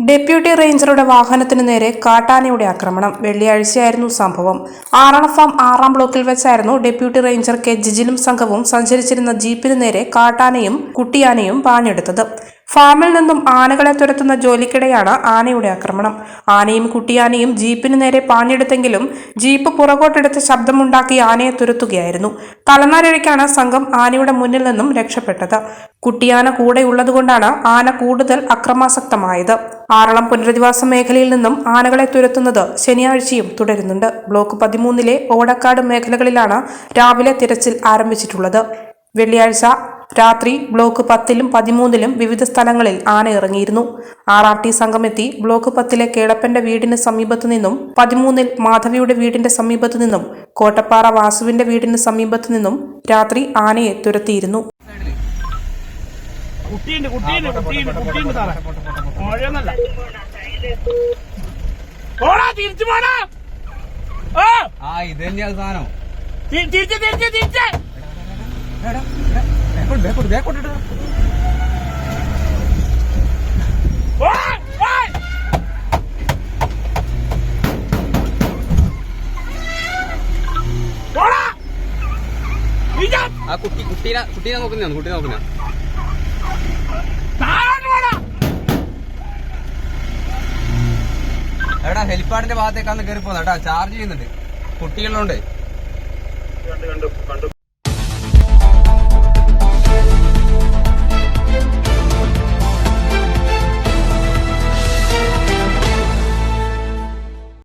Deputy റേഞ്ചറുടെ വാഹനത്തിനു നേരെ കാട്ടാനയുടെ ആക്രമണം. വെള്ളിയാഴ്ചയായിരുന്നു സംഭവം. ആറളഫാം 6-ാം ബ്ലോക്കിൽ വെച്ചായിരുന്നു ഡെപ്യൂട്ടി റേഞ്ചർ കെ ജിജിലും സംഘവും സഞ്ചരിച്ചിരുന്ന ജീപ്പിനു നേരെ കാട്ടാനയും കുട്ടിയാനയും പാഞ്ഞെടുത്തത്. ഫാമിൽ നിന്നും ആനകളെ തുരത്തുന്ന ജോലിക്കിടെയാണ് ആനയുടെ ആക്രമണം. ആനയും കുട്ടിയാനയും ജീപ്പിനു നേരെ പാഞ്ഞെടുത്തെങ്കിലും ജീപ്പ് പുറകോട്ടെടുത്ത് ശബ്ദമുണ്ടാക്കി ആനയെ തുരത്തുകയായിരുന്നു. തലനാരിഴയ്ക്കാണ് സംഘം ആനയുടെ മുന്നിൽ നിന്നും രക്ഷപ്പെട്ടത്. കുട്ടിയാന കൂടെയുള്ളതുകൊണ്ടാണ് ആന കൂടുതൽ അക്രമാസക്തമായത്. ആറളം പുനരധിവാസ മേഖലയിൽ നിന്നും ആനകളെ തുരത്തുന്നത് ശനിയാഴ്ചയും തുടരുന്നുണ്ട്. ബ്ലോക്ക് 13-ലെ ഓടക്കാട് മേഖലകളിലാണ് രാവിലെ തിരച്ചിൽ ആരംഭിച്ചിട്ടുള്ളത്. വെള്ളിയാഴ്ച രാത്രി ബ്ലോക്ക് 10-ലും 13-ലും വിവിധ സ്ഥലങ്ങളിൽ ആന ഇറങ്ങിയിരുന്നു. RRT സംഘമെത്തി ബ്ലോക്ക് 10-ലെ കേളപ്പന്റെ വീടിന് സമീപത്തു നിന്നും 13-ൽ മാധവിയുടെ വീടിന്റെ സമീപത്തു നിന്നും കോട്ടപ്പാറ വാസുവിന്റെ വീടിന് സമീപത്തു നിന്നും രാത്രി ആനയെ തുരത്തിയിരുന്നു. കുട്ടീനെ നോക്കുന്ന എടാ ഹെലിപ്പാഡിന്റെ ഭാഗത്തേക്കാന്ന് കയറി പോകുന്ന ചാർജ് ചെയ്യുന്നുണ്ട് കുട്ടികളുണ്ട്.